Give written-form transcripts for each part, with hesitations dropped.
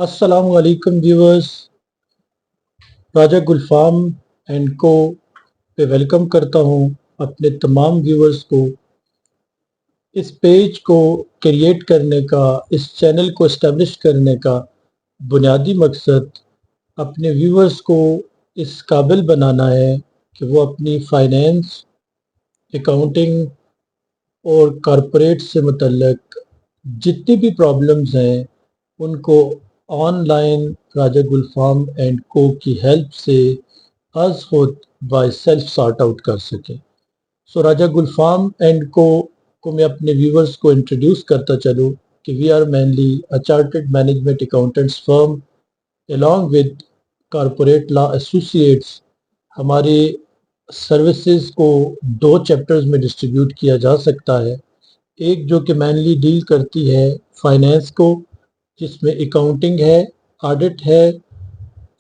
अस्सलाम वालेकुम viewers. Raja Gulfam and को पे वेलकम करता हूँ अपने तमाम व्यूअर्स को। इस पेज को क्रिएट करने का, इस चैनल को इस्टेब्लिश करने का बुनियादी मकसद अपने व्यूअर्स को इस काबिल बनाना है कि वो अपनी फाइनेंस, अकाउंटिंग और कॉरपोरेट से मुतल्लक जितनी भी प्रॉब्लम्स हैं उनको ऑनलाइन राजा गुलफाम एंड को की हेल्प से आज खुद बाय सेल्फ सॉर्ट आउट कर सकें। सो राजा गुलफाम एंड को मैं अपने व्यूवर्स को इंट्रोड्यूस करता चलूँ कि we are mainly a chartered management accountants firm along with corporate law associates. हमारे सर्विसेज को दो चैप्टर्स में डिस्ट्रीब्यूट किया जा सकता है। एक जो कि मेनली डील करती है फाइनेंस को, जिसमें अकाउंटिंग है, ऑडिट है,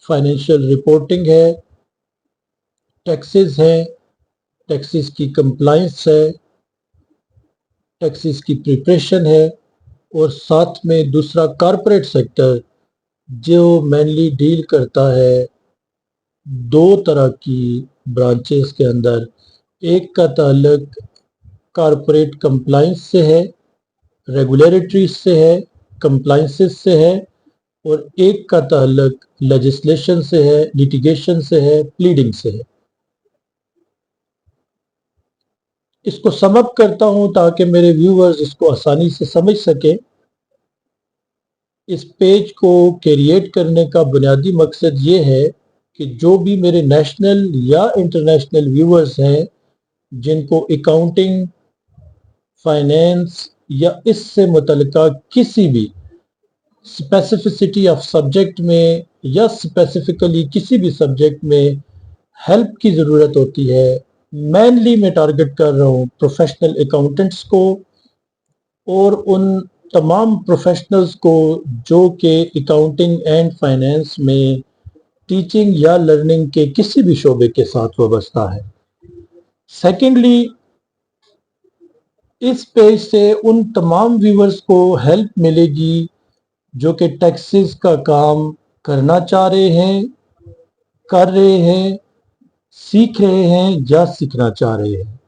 फाइनेंशियल रिपोर्टिंग है, टैक्सेस हैं, टैक्सेस की कंप्लाइंस है, टैक्सेस की प्रिपरेशन है, और साथ में दूसरा कॉरपोरेट सेक्टर जो मेनली डील करता है दो तरह की ब्रांचेस के अंदर। एक का ताल्लुक कॉरपोरेट कंप्लाइंस से है, रेगुलेटरीज से है, कंप्लाइंसेस से है, और एक का ताल्लुक लेजिस्लेशन से है, लिटिगेशन से है, प्लीडिंग से है। इसको समअप करता हूं ताकि मेरे व्यूअर्स इसको आसानी से समझ सकें। इस पेज को क्रिएट करने का बुनियादी मकसद ये है कि जो भी मेरे नेशनल या इंटरनेशनल व्यूअर्स हैं जिनको अकाउंटिंग, फाइनेंस या इससे मुतल्लिका किसी भी स्पेसिफिसिटी ऑफ सब्जेक्ट में या स्पेसिफिकली किसी भी सब्जेक्ट में हेल्प की ज़रूरत होती है, मेनली मैं टारगेट कर रहा हूँ प्रोफेशनल अकाउंटेंट्स को और उन तमाम प्रोफेशनल्स को जो कि अकाउंटिंग एंड फाइनेंस में टीचिंग या लर्निंग के किसी भी शोबे के साथ वाबस्ता है। सेकेंडली, इस पेज से उन तमाम व्यूवर्स को हेल्प मिलेगी जो कि टैक्सेस का काम करना चाह रहे हैं, कर रहे हैं, सीख रहे हैं या सीखना चाह रहे हैं।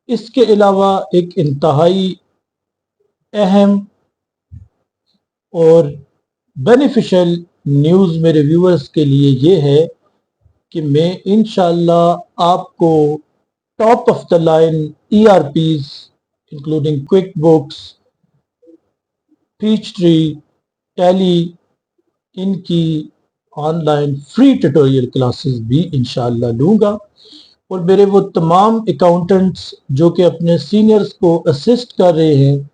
इसके अलावा एक इंतहाई अहम और बेनिफिशियल न्यूज़ मेरे व्यूअर्स के लिए ये है कि मैं इंशाल्लाह आपको top of the line ERPs including QuickBooks, Peachtree, Tally, इनकी ऑनलाइन फ्री ट्यूटोरियल क्लासेस भी इंशाल्लाह लूँगा। और मेरे वो तमाम अकाउंटेंट्स जो कि अपने सीनियर्स को असिस्ट कर रहे हैं,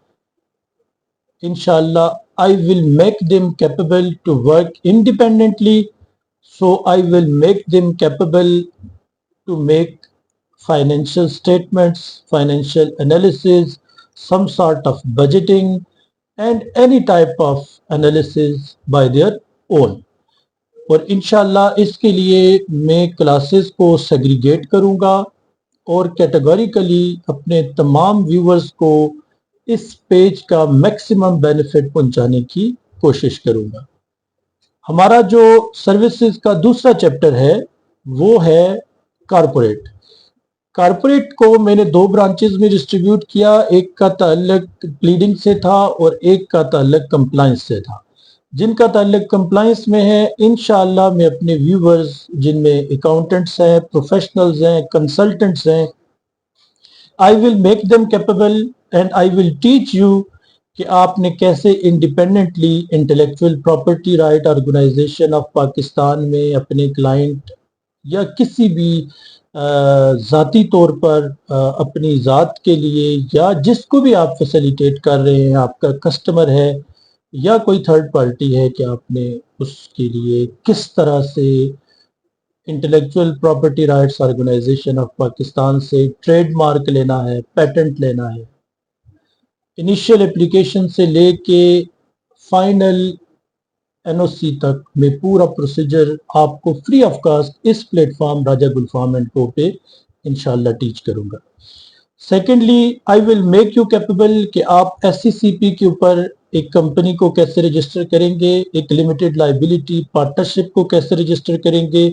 इंशाल्लाह I will make them capable to work independently, so I will make them capable to make financial statements, financial analysis, some sort of budgeting and any type of analysis by their own. और इंशाल्लाह इसके लिए मैं classes को segregate करूँगा और categorically अपने तमाम व्यूवर्स को इस पेज का मैक्सिमम बेनिफिट पहुंचाने की कोशिश करूँगा। हमारा जो सर्विसेज का दूसरा चैप्टर है वो है कॉरपोरेट। कॉरपोरेट को मैंने दो ब्रांचेस में डिस्ट्रीब्यूट किया, एक का ताल्लुक प्लीडिंग से था और एक का ताल्लुक कंप्लाइंस से था। जिनका ताल्लुक कंप्लाइंस में है, इंशाअल्लाह मैं अपने व्यूवर्स जिनमें अकाउंटेंट्स हैं, प्रोफेशनल्स हैं, कंसल्टेंट्स हैं, I will make them capable and I will teach you कि आपने कैसे independently intellectual property right organisation of Pakistan में अपने क्लाइंट या किसी भी ज़ाती तौर पर अपनी ज़ात के लिए या जिसको भी आप फैसिलिटेट कर रहे हैं, आपका कस्टमर है या कोई थर्ड पार्टी है, कि आपने उसके लिए किस तरह से intellectual property rights organisation of Pakistan से ट्रेडमार्क लेना है, पेटेंट लेना है, इनिशियल एप्लीकेशन से लेके फाइनल NOC तक मैं पूरा प्रोसीजर आपको फ्री ऑफ कास्ट इस प्लेटफॉर्म राजा गुलफाम एंड को पे इंशाल्लाह टीच करूंगा। Secondly, I will make you capable कि आप SCCP के ऊपर ایک कंपनी को कैसे रजिस्टर करेंगे, एक लिमिटेड लाइबिलिटी पार्टनरशिप को कैसे रजिस्टर करेंगे,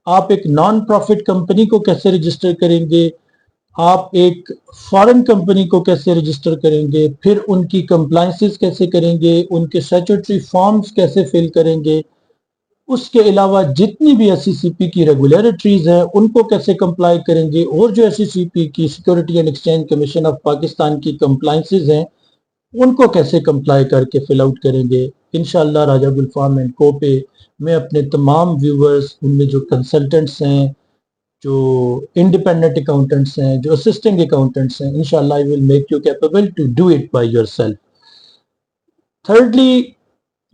आप एक नॉन प्रॉफिट कंपनी को कैसे रजिस्टर करेंगे, आप एक फॉरेन कंपनी को कैसे रजिस्टर करेंगे, फिर उनकी कंप्लाइंसेस कैसे करेंगे, उनके स्टैट्यूटरी फॉर्म्स कैसे फिल करेंगे, उसके अलावा जितनी भी एससीसीपी की रेगुलरिटीज हैं उनको कैसे कंप्लाई करेंगे, और जो एससीसीपी की security and exchange commission of Pakistan की कंप्लाइंसेस हैं उनको कैसे कंप्लाई करके फिल आउट करेंगे। इंशाल्लाह राजा गुल फार्म एंड को पे मैं अपने तमाम व्यूवर्स, उनमें जो कंसल्टेंट्स हैं, जो इंडिपेंडेंट अकाउंटेंट्स हैं, जो असिस्टिंग अकाउंटेंट्स हैं, इंशाल्लाह I will make you capable to do it by yourself. Thirdly,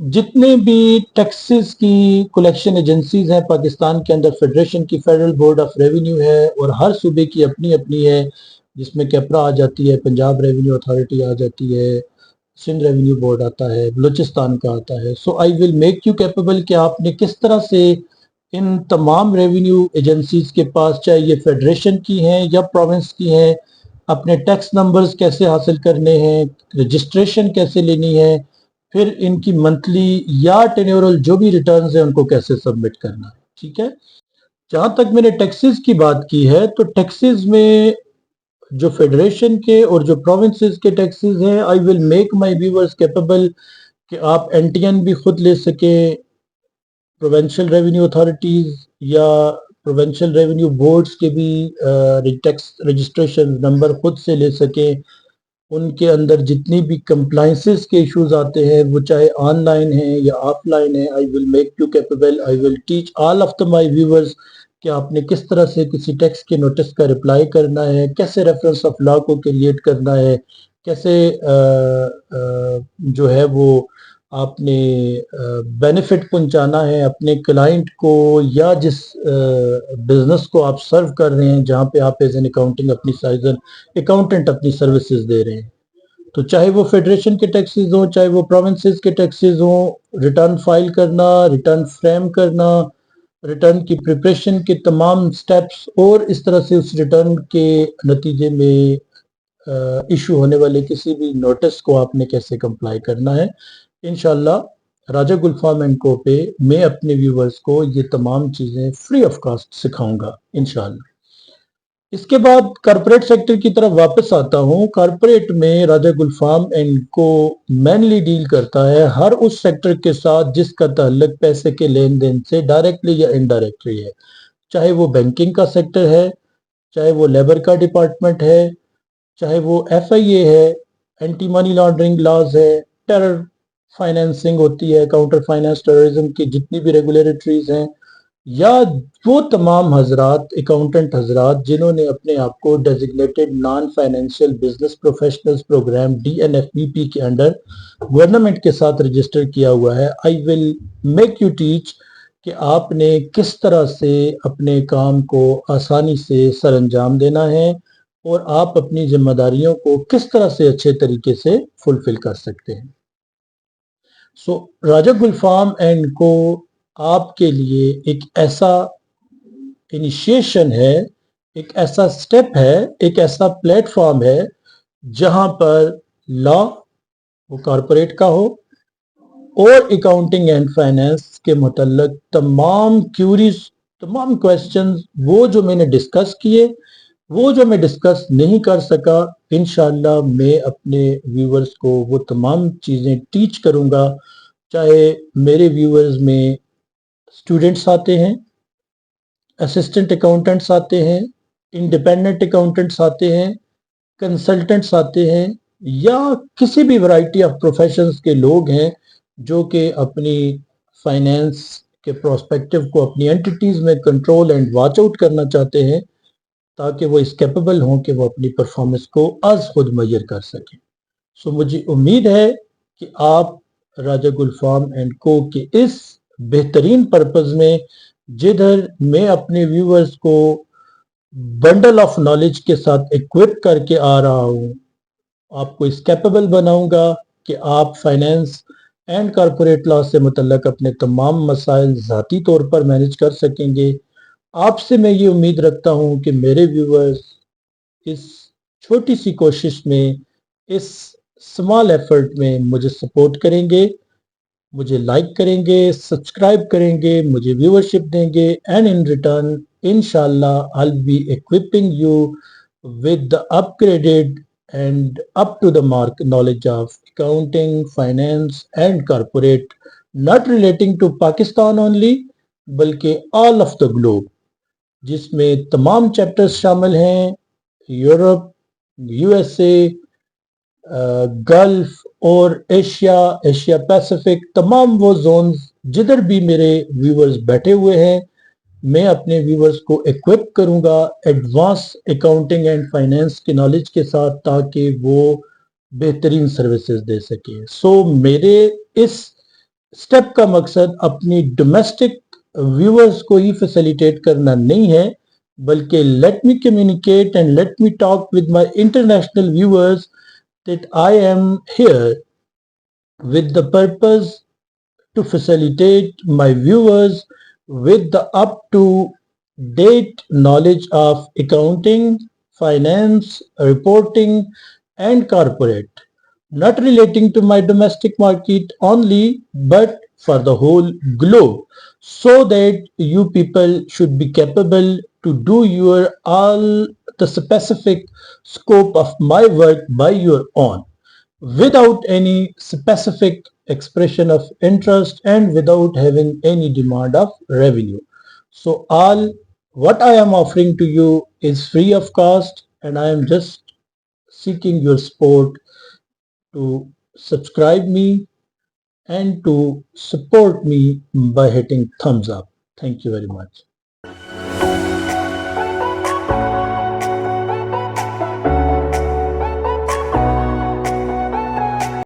जितने भी टैक्सेस की कलेक्शन एजेंसीज हैं पाकिस्तान के अंदर, फेडरेशन की फेडरल बोर्ड ऑफ रेवेन्यू है और हर सूबे की अपनी अपनी है, जिसमें कैपरा आ जाती है, पंजाब रेवेन्यू अथॉरिटी आ जाती है, सिंध रेवेन्यू बोर्ड आता है, बलूचिस्तान का आता है। So I will make you capable कि आपने किस तरह से इन तमाम रेवेन्यू एजेंसीज के पास, चाहे ये फेडरेशन की हैं या प्रोविंस की हैं, अपने टैक्स नंबर्स कैसे हासिल करने हैं, रजिस्ट्रेशन कैसे लेनी है, फिर इनकी मंथली या टेन्योरल जो भी रिटर्न्स हैं उनको कैसे सबमिट करना है। ठीक है, जहां तक मैंने टैक्सेस की बात की है, तो टैक्सेस में जो फेडरेशन के और जो प्रोविंसेस के टैक्सेस हैं, I will make my viewers capable कि आप एनटीएन भी खुद ले सकें, प्रोविंशियल रेवेन्यू अथॉरिटीज या प्रोविंशियल रेवेन्यू बोर्ड्स के भी टैक्स रजिस्ट्रेशन नंबर खुद से ले सकें, उनके अंदर जितनी भी कंप्लाइंसेस के इश्यूज आते हैं वो चाहे ऑनलाइन है या ऑफलाइन है, I will make you capable, I will teach all of the my viewers कि आपने किस तरह से किसी टैक्स के नोटिस का रिप्लाई करना है, कैसे रेफरेंस ऑफ लॉ को क्रिएट करना है, कैसे जो है वो आपने बेनिफिट पहुंचाना है अपने क्लाइंट को या जिस बिजनेस को आप सर्व कर रहे हैं, जहां पे आप एज एन अकाउंटिंग अपनी अकाउंटेंट अपनी सर्विसेज दे रहे हैं। तो चाहे वो फेडरेशन के टैक्सेस हों, चाहे वो प्रोविंसेस के टैक्सेस हों, रिटर्न फाइल करना, रिटर्न फ्रेम करना, रिटर्न की प्रिपरेशन के तमाम स्टेप्स, और इस तरह से उस रिटर्न के नतीजे में इशू होने वाले किसी भी नोटिस को आपने कैसे कंप्लाई करना है। इंशाल्लाह राजा गुल फार्म एंड को पे मैं अपने व्यूवर्स को ये तमाम चीज़ें फ्री ऑफ कास्ट सिखाऊंगा इंशाल्लाह। इसके बाद कॉर्पोरेट सेक्टर की तरफ वापस आता हूँ। कॉर्पोरेट में राजा गुल फार्म एंड को मेनली डील करता है हर उस सेक्टर के साथ जिसका ताल्लुक पैसे के लेन देन से डायरेक्टली या इनडायरेक्टली है, चाहे वो बैंकिंग का सेक्टर है, चाहे वो लेबर का डिपार्टमेंट है, चाहे वो FIA है, एंटी मनी लॉन्ड्रिंग लॉज है, टेरर फाइनेंसिंग होती है, काउंटर फाइनेंस टेररिज्म की जितनी भी रेगुलेटरीज हैं, या वो तमाम हजरात अकाउंटेंट हजरात जिन्होंने अपने आप को designated non financial business professionals program DNFBP के अंडर गवर्नमेंट के साथ रजिस्टर किया हुआ है, I will make you teach कि आपने किस तरह से अपने काम को आसानी से सर अंजाम देना है और आप अपनी जिम्मेदारियों को किस तरह से अच्छे तरीके से फुलफिल कर सकते हैं। सो राजा गुल फार्म एंड को आपके लिए एक ऐसा इनिशिएशन है, एक ऐसा स्टेप है, एक ऐसा प्लेटफॉर्म है जहां पर लॉ वो कॉरपोरेट का हो और अकाउंटिंग एंड फाइनेंस के मुतल्लिक तमाम क्यूरीज, तमाम क्वेश्चंस वो जो मैंने डिस्कस किए, वो जो मैं डिस्कस नहीं कर सका, इंशाल्लाह मैं अपने व्यूवर्स को वो तमाम चीज़ें टीच करूंगा। चाहे मेरे व्यूवर्स में स्टूडेंट्स आते हैं, असिस्टेंट अकाउंटेंट्स आते हैं, इंडिपेंडेंट अकाउंटेंट्स आते हैं, कंसल्टेंट्स आते हैं, या किसी भी वैरायटी ऑफ प्रोफेशंस के लोग हैं जो कि अपनी फाइनेंस के प्रोस्पेक्टिव को अपनी एंटिटीज़ में कंट्रोल एंड वॉच आउट करना चाहते हैं ताकि वो इस कैपेबल हों कि वो अपनी परफॉर्मेंस को आज खुद मेजर कर सकें। सो मुझे उम्मीद है कि आप राजा गुल फार्म एंड को के इस बेहतरीन पर्पज़ में, जिधर मैं अपने व्यूवर्स को बंडल ऑफ नॉलेज के साथ इक्विप करके आ रहा हूँ, आपको इस कैपेबल बनाऊंगा कि आप फाइनेंस एंड कॉरपोरेट लॉ से मुतल्लक अपने तमाम मसाइल ज़ाती तौर पर मैनेज कर सकेंगे। आपसे मैं ये उम्मीद रखता हूँ कि मेरे व्यूवर्स इस छोटी सी कोशिश में, इस اسمال ایفرٹ میں مجھے سپورٹ کریں گے، مجھے لائک کریں گے، سبسکرائب کریں گے، مجھے ویورشپ دیں گے، اینڈ ان ریٹرن انشاءاللہ I'll be equipping you with the upgraded and up to the mark knowledge of accounting, finance and corporate, not relating to Pakistan only بلکہ all of the globe، جس میں تمام chapters شامل ہیں، Europe, U S A, golf اور Asia Pacific, تمام وہ zones جدھر بھی میرے ویورز بیٹھے ہوئے ہیں، میں اپنے ویورز کو ایکوپ کروں گا ایڈوانس اکاؤنٹنگ اینڈ فائنینس کے نالج کے ساتھ، تاکہ وہ بہترین سروسز دے سکیں۔ سو میرے اس سٹیپ کا مقصد اپنی ڈومیسٹک ویورز کو ہی فیسیلیٹیٹ کرنا نہیں ہے، بلکہ let me communicate and let me talk with my international viewers that I am here with the purpose to facilitate my viewers with the up-to-date knowledge of accounting, finance, reporting, and corporate, not relating to my domestic market only, but for the whole globe, so that you people should be capable to do your all the specific scope of my work by your own, without any specific expression of interest and without having any demand of revenue. So all what I am offering to you is free of cost, and I am just seeking your support to subscribe me and to support me by hitting thumbs up. Thank you very much.